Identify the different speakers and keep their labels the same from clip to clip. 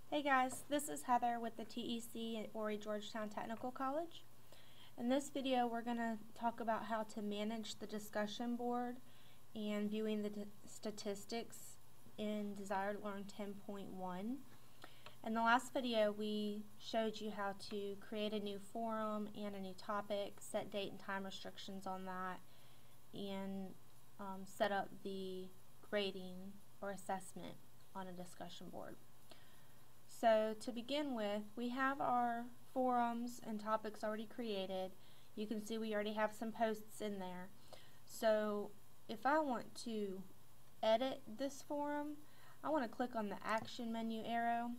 Speaker 1: Hey guys, this is Heather with the TEC at Horry Georgetown Technical College. In this video we're going to talk about how to manage the discussion board and viewing the statistics in Desired Learn 10.1. In the last video we showed you how to create a new forum and a new topic, set date and time restrictions on that, and set up the grading or assessment on a discussion board. So to begin with, we have our forums and topics already created. You can see we already have some posts in there. So if I want to edit this forum, I want to click on the action menu arrow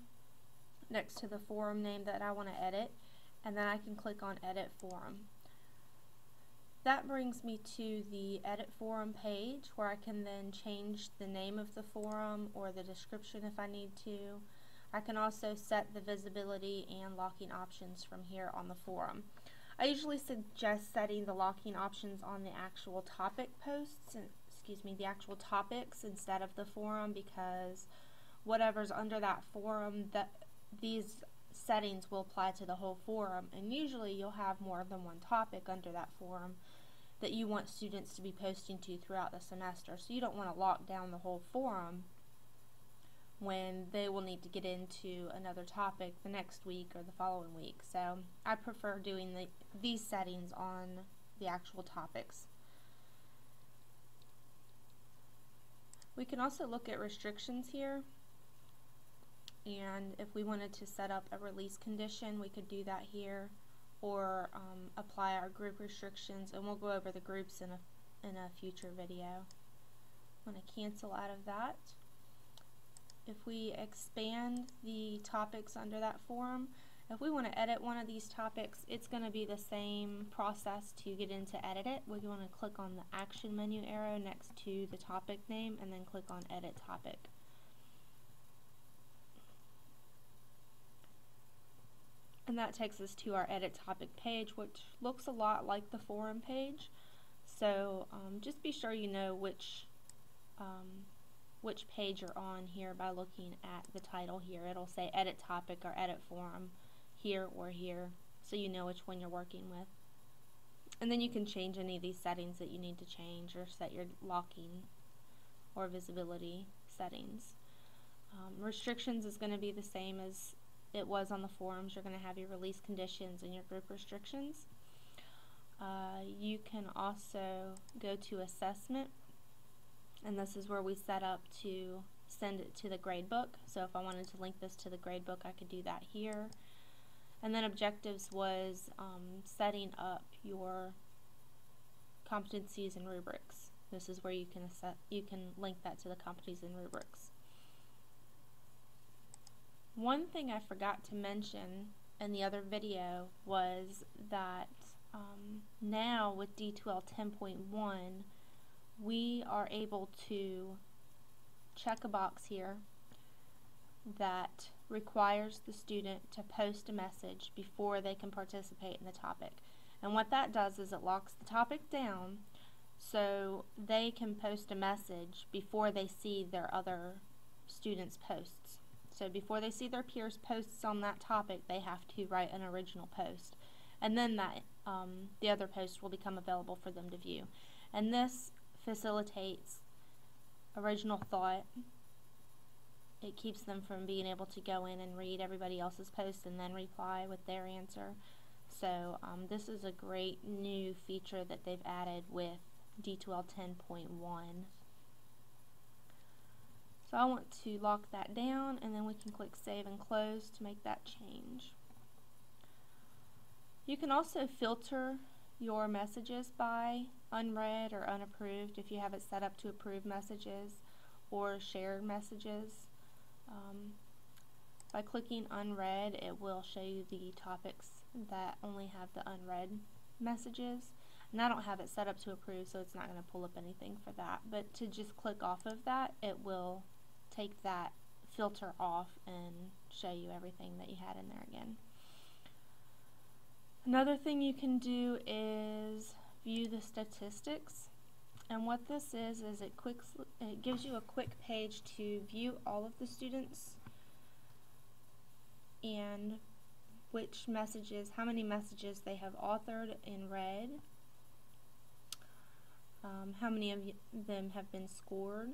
Speaker 1: next to the forum name that I want to edit, and then I can click on edit forum. That brings me to the edit forum page where I can then change the name of the forum or the description if I need to. I can also set the visibility and locking options from here on the forum. I usually suggest setting the locking options on the actual topic posts, the actual topics instead of the forum, because whatever's under that forum, these settings will apply to the whole forum, and usually you'll have more than one topic under that forum that you want students to be posting to throughout the semester. So you don't want to lock down the whole forum when they will need to get into another topic the next week or the following week. So I prefer doing these settings on the actual topics. We can also look at restrictions here, and if we wanted to set up a release condition, we could do that here, or apply our group restrictions, and we'll go over the groups in a future video. I'm going to cancel out of that. If we expand the topics under that forum, if we want to edit one of these topics, it's going to be the same process to get in to edit it. We're going to click on the action menu arrow next to the topic name and then click on edit topic. And that takes us to our edit topic page, which looks a lot like the forum page. So just be sure you know which page you're on here by looking at the title here. It'll say edit topic or edit forum here or here, so you know which one you're working with. And then you can change any of these settings that you need to change, or set your locking or visibility settings. Restrictions is going to be the same as it was on the forums. You're going to have your release conditions and your group restrictions. You can also go to assessment, and this is where we set up to send it to the gradebook. So if I wanted to link this to the gradebook, I could do that here. And then objectives was setting up your competencies and rubrics. This is where you can link that to the competencies and rubrics. One thing I forgot to mention in the other video was that now with D2L 10.1, we are able to check a box here that requires the student to post a message before they can participate in the topic. And what that does is it locks the topic down so they can post a message before they see their other students' posts. So before they see their peers' posts on that topic, they have to write an original post. And then the other post will become available for them to view. And this facilitates original thought. It keeps them from being able to go in and read everybody else's post and then reply with their answer. So this is a great new feature that they've added with D2L 10.1. So I want to lock that down, and then we can click Save and Close to make that change. You can also filter your messages by unread or unapproved if you have it set up to approve messages or shared messages. By clicking unread, it will show you the topics that only have the unread messages. And I don't have it set up to approve, so it's not going to pull up anything for that. But to just click off of that, it will take that filter off and show you everything that you had in there again. Another thing you can do is view the statistics. And what this is it gives you a quick page to view all of the students' and which messages, how many messages they have authored and read, how many of them have been scored,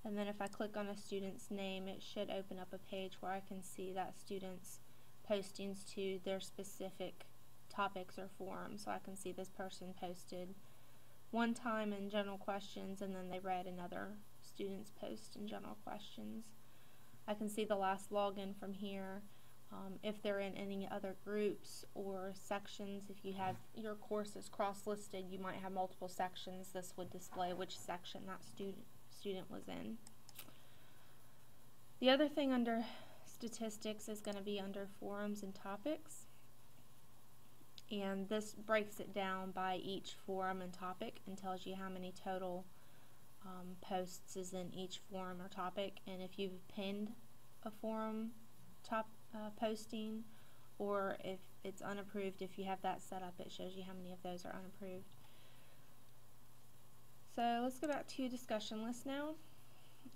Speaker 1: and then if I click on a student's name, it should open up a page where I can see that student's postings to their specific topics or forums. So I can see this person posted one time in general questions, and then they read another student's post in general questions. I can see the last login from here. If they're in any other groups or sections, if you have your courses cross-listed, you might have multiple sections. This would display which section that student was in. The other thing under statistics is going to be under forums and topics, and this breaks it down by each forum and topic and tells you how many total posts is in each forum or topic. And if you've pinned a forum posting, or if it's unapproved, if you have that set up, it shows you how many of those are unapproved. So let's go back to discussion list now,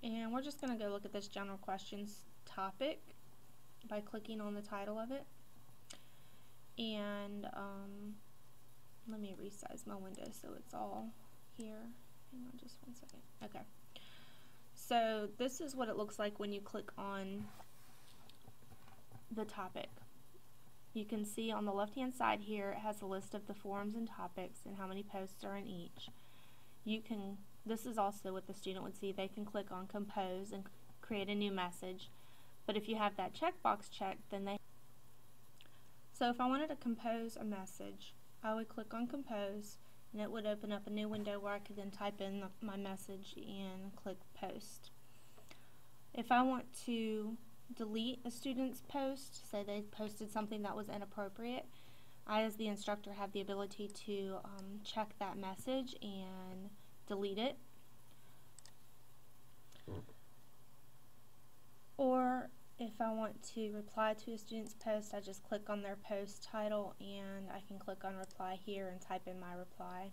Speaker 1: and we're just going to go look at this general questions topic by clicking on the title of it. And let me resize my window so it's all here. Hang on just one second. Okay. So this is what it looks like when you click on the topic. You can see on the left hand side here it has a list of the forums and topics and how many posts are in each. This is also what the student would see. They can click on compose and create a new message, but if you have that checkbox checked, then so if I wanted to compose a message, I would click on compose, and it would open up a new window where I could then type in my message and click post. If I want to delete a student's post, say they posted something that was inappropriate, I as the instructor have the ability to check that message and delete it. Or if I want to reply to a student's post, I just click on their post title and I can click on reply here and type in my reply.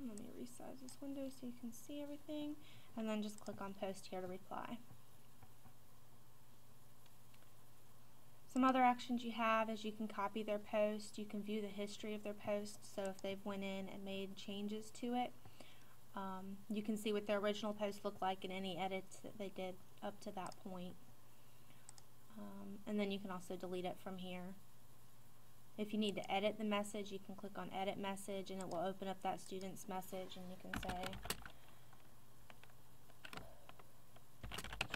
Speaker 1: Let me resize this window so you can see everything, and then just click on post here to reply. Some other actions you have is you can copy their post, you can view the history of their post, so if they've went in and made changes to it, you can see what their original post looked like and any edits that they did up to that point. And then you can also delete it from here. If you need to edit the message, you can click on edit message and it will open up that student's message, and you can say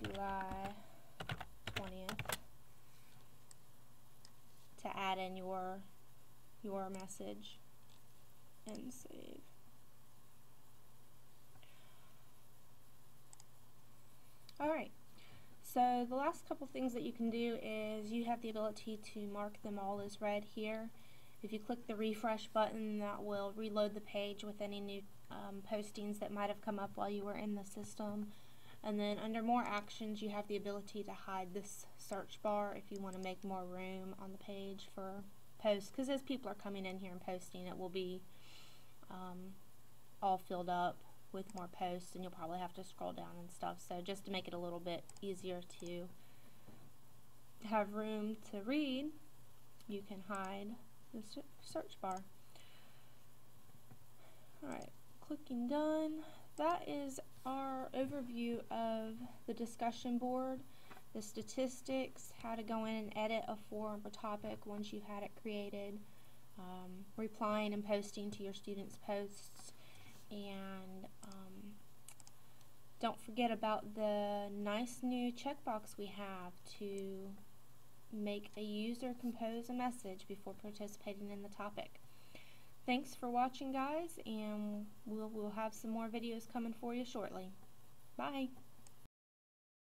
Speaker 1: July 20th to add in your message and save. Alright, so the last couple things that you can do is you have the ability to mark them all as read here. If you click the refresh button, that will reload the page with any new postings that might have come up while you were in the system. And then under more actions, you have the ability to hide this search bar if you want to make more room on the page for posts, because as people are coming in here and posting, it will be all filled up with more posts, and you'll probably have to scroll down and stuff. So just to make it a little bit easier to have room to read, you can hide the search bar. Alright, clicking done. That is our overview of the discussion board, the statistics, how to go in and edit a forum or topic once you've had it created, replying and posting to your students' posts, and don't forget about the nice new checkbox we have to make a user compose a message before participating in the topic. Thanks for watching, guys, and we'll have some more videos coming for you shortly. Bye.